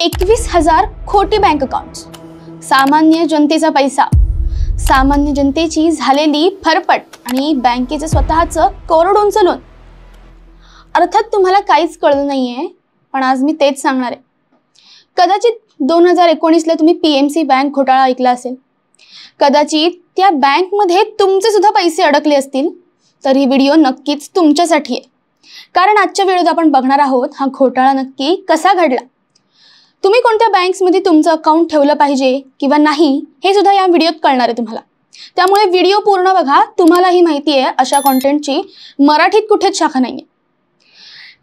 21,000 खोटी bank accounts, सामान्य जनतेचा पैसा, सामान्य जनतेची झालेली फरफट आणि बँकेचं स्वतःचं करोडोंचं लोन। अर्थात तुम्हाला काहीच कळलं नाहीये, पण आज मी तेच सांगणार आहे। कदाचित 2019 ला तुम्ही पीएमसी बँक घोटाळा ऐकला असेल, कदाचित त्या बँकमध्ये तुमचे सुद्धा पैसे अडकले असतील, तर ही व्हिडिओ नक्कीच तुमच्यासाठी आहे। कारण आजच्या व्हिडिओत आपण बघणार आहोत हा घोटाळा नक्की कसा घडला, तुम्ही कोणत्या बँक्समध्ये तुमचं अकाउंट ठेवलं पाहिजे किंवा नाही हे सुद्धा या व्हिडिओत कळणार आहे तुम्हाला। त्यामुळे व्हिडिओ पूर्ण बघा, तुम्हालाही माहिती आहे अशा कंटेंटची मराठीत कुठेच शाखा नाहीये।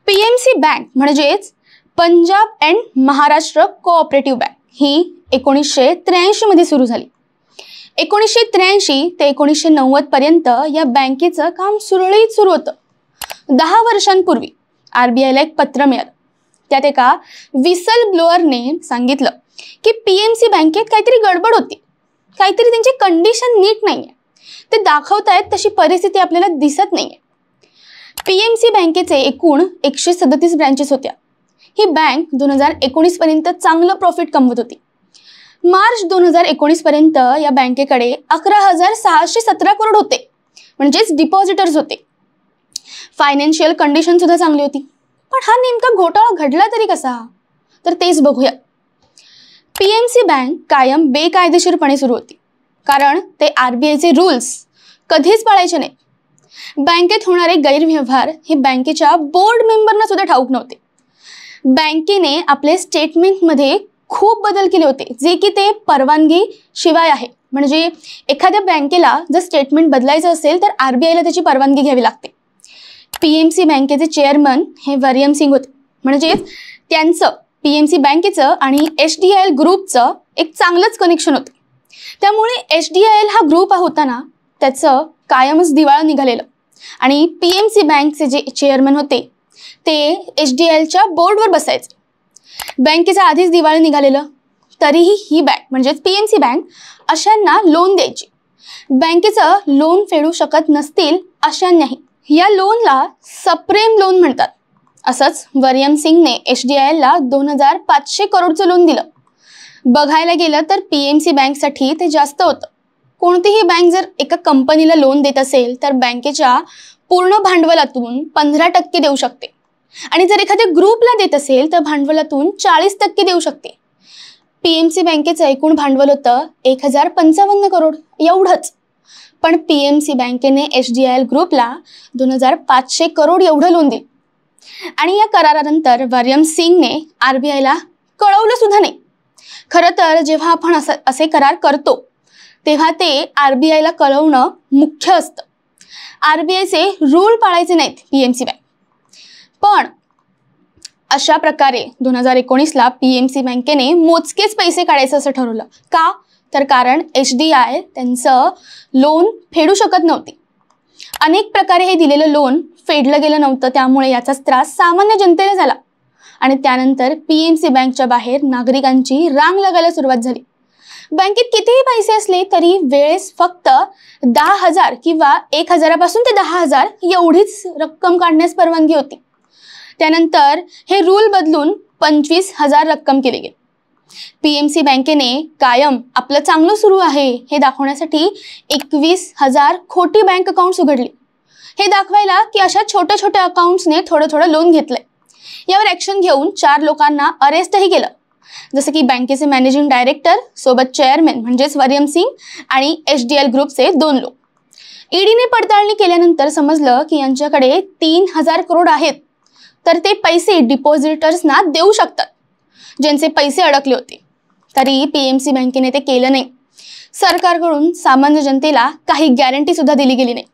पीएमसी बँक म्हणजेच Punjab and Maharashtra cooperative bank ही 1983 मध्ये सुरू झाली। 1983 ते 1990 पर्यंत या बँकेचं काम सुरळीत सुरू होतं। 10 वर्षांपूर्वी आरबीआयला एक पत्र मिळालं, त्यात एका विसल ब्लोअरने सांगितलं की पीएमसी बँकेत काहीतरी गडबड होती, काहीतरी त्यांची कंडिशन नीट नाहीये, ते दाखवतायत तशी परिस्थिती आपल्याला दिसत नाहीये। पीएमसी बँकेचे एकूण 137 ब्रांचेस होत्या। ही बँक 2019 पर्यंत चांगलं प्रॉफिट कमवत होती। मार्च 2019 पर्यंत या बँकेकडे 11,617 करोड होते, म्हणजेच डिपॉझिटर्स होते। फायनान्शियल कंडिशन सुद्धा चांगली होती। पण हा नेमका घोटाळा घडला तरी कसा, तर तेच बघूया। पीएमसी बँक कायम बेकायदेशीरपणे सुरू होती, कारण ते आरबीआयचे रूल्स कधीच पाळायचे नाहीत। बँकेत होणारे गैरव्यवहार हे बँकेच्या बोर्ड मेंबरना सुद्धा ठाऊक नव्हते। बँकेने आपले स्टेटमेंटमध्ये खूप बदल केले होते, जे की ते परवानगी शिवाय आहे। म्हणजे एखाद्या बँकेला जर स्टेटमेंट बदलायचं असेल तर आरबीआयला त्याची परवानगी घ्यावी लागते। पीएमसी बँकेचे चेअरमन हे वरियम सिंग होते, म्हणजे त्यांचं पीएमसी बँकेचं आणि एचडीआयएल ग्रुपचं एक चांगलंच कनेक्शन होतं। त्यामुळे एचडीआयएल हा ग्रुप होता ना, त्याचं कायमच दिवाळं निघालेलं आणि पीएमसी बँकचे जे चेअरमन होते ते एचडीआयएलच्या बोर्डवर बसायचे। बँकेचं आधीच दिवाळं निघालेलं, तरीही ही बँक म्हणजेच पीएमसी बँक अशांना लोन द्यायची। बँकेचं लोन फेडू शकत नसतील अशांनाही या लोनला सबप्राइम लोन म्हणतात। असंच वरियम सिंगने एचडीआयएलला 2,500 करोडचं लोन दिलं। बघायला गेलं तर पीएमसी बँकसाठी ते जास्त होतं। कोणतीही बँक जर एका कंपनीला लोन देत असेल तर बँकेच्या पूर्ण भांडवलातून 15% देऊ शकते, आणि जर एखाद्या ग्रुपला देत असेल तर भांडवलातून 40% देऊ शकते। पीएमसी बँकेचं एकूण भांडवल होतं 1,055 करोड एवढंच, पण पीएमसी बँकेने एचडीआयएल ग्रुपला 2,500 करोड एवढं लोन दिलं। आणि या करारानंतर वरियम सिंगने आरबीआयला कळवलं सुद्धा नाही। खरं तर जेव्हा आपण असे करार करतो तेव्हा ते आरबीआयला कळवणं मुख्य असतं। आरबीआयचे रूल पाळायचे नाहीत पीएमसी बँक। पण अशा प्रकारे 2019 ला पीएमसी बँकेने मोजकेच पैसे काढायचं असं ठरवलं। का, तर कारण एचडीआय त्यांचं लोन फेडू शकत नव्हती। अनेक प्रकारे हे दिलेलं लोन फेडलं गेलं नव्हतं, त्यामुळे याचाच त्रास सामान्य जनतेला झाला। आणि त्यानंतर पीएमसी बँकच्या बाहेर नागरिकांची रांग लागायला सुरुवात झाली। बँकेत कितीही पैसे असले तरी वेळेस फक्त 10,000 किंवा 1,000 पासून ते 10,000 एवढीच रक्कम काढण्यास परवानगी होती। त्यानंतर हे रूल बदलून 25,000 रक्कम केले गेले। पीएमसी बँकेने कायम आपलं चांगलं सुरू आहे हे दाखवण्यासाठी 21,000 खोटी बँक अकाउंट्स उघडली। हे दाखवायला की अशा छोट्या छोट्या अकाउंट्सने थोडं लोन घेतलंय। यावर ॲक्शन घेऊन 4 लोकांना अरेस्टही केलं, जसं की बँकेचे मॅनेजिंग डायरेक्टर सोबत चेअरमॅन म्हणजेच वरियम सिंग आणि एचडीआयएल ग्रुपचे 2 लोक। ईडीने पडताळणी केल्यानंतर समजलं की यांच्याकडे 3,000 करोड आहेत, तर ते पैसे डिपॉझिटर्सना देऊ शकतात ज्यांचे पैसे अडकले होते। तरी पीएमसी बँकेने ते केलं नाही। सरकारकडून सामान्य जनतेला काही गॅरंटी सुद्धा दिली गेली नाही।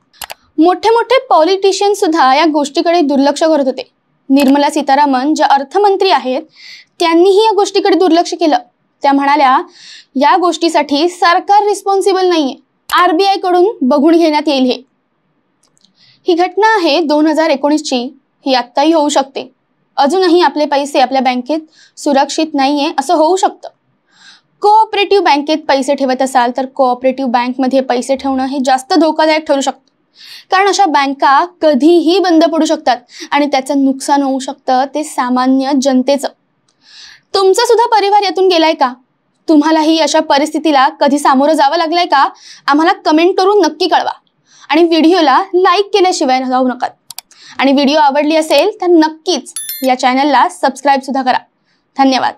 मोठे मोठे पॉलिटिशियन्स सुद्धा या गोष्टीकडे दुर्लक्ष करत होते। निर्मला सीतारामन ज्या अर्थमंत्री आहेत त्यांनीही या गोष्टीकडे दुर्लक्ष केलं। त्या म्हणाल्या या गोष्टीसाठी सरकार रिस्पॉन्सिबल नाहीये, आरबीआय कडून बघून घेण्यात येईल। ही घटना आहे 2019 ची, ही आत्ताही होऊ शकते। अजूनही आपले पैसे आपल्या बँकेत सुरक्षित नाहीये असं होऊ शकतं। कोऑपरेटिव्ह बँकेत पैसे ठेवत असाल तर कोऑपरेटिव्ह बँकमध्ये पैसे ठेवणं हे जास्त धोकादायक ठरू शकतं, कारण अशा बँका कधीही बंद पडू शकतात आणि त्याचं नुकसान होऊ शकतं ते सामान्य जनतेचं। तुमचा सुद्धा परिवार यातून गेलाय का? तुम्हालाही अशा परिस्थितीला कधी सामोरं जावं लागलंय का? आम्हाला कमेंट करून नक्की कळवा आणि व्हिडिओला लाईक केल्याशिवाय जाऊ नका. आणि व्हिडिओ आवडली असेल तर नक्कीच या चॅनलला सबस्क्राईब सुद्धा करा. धन्यवाद.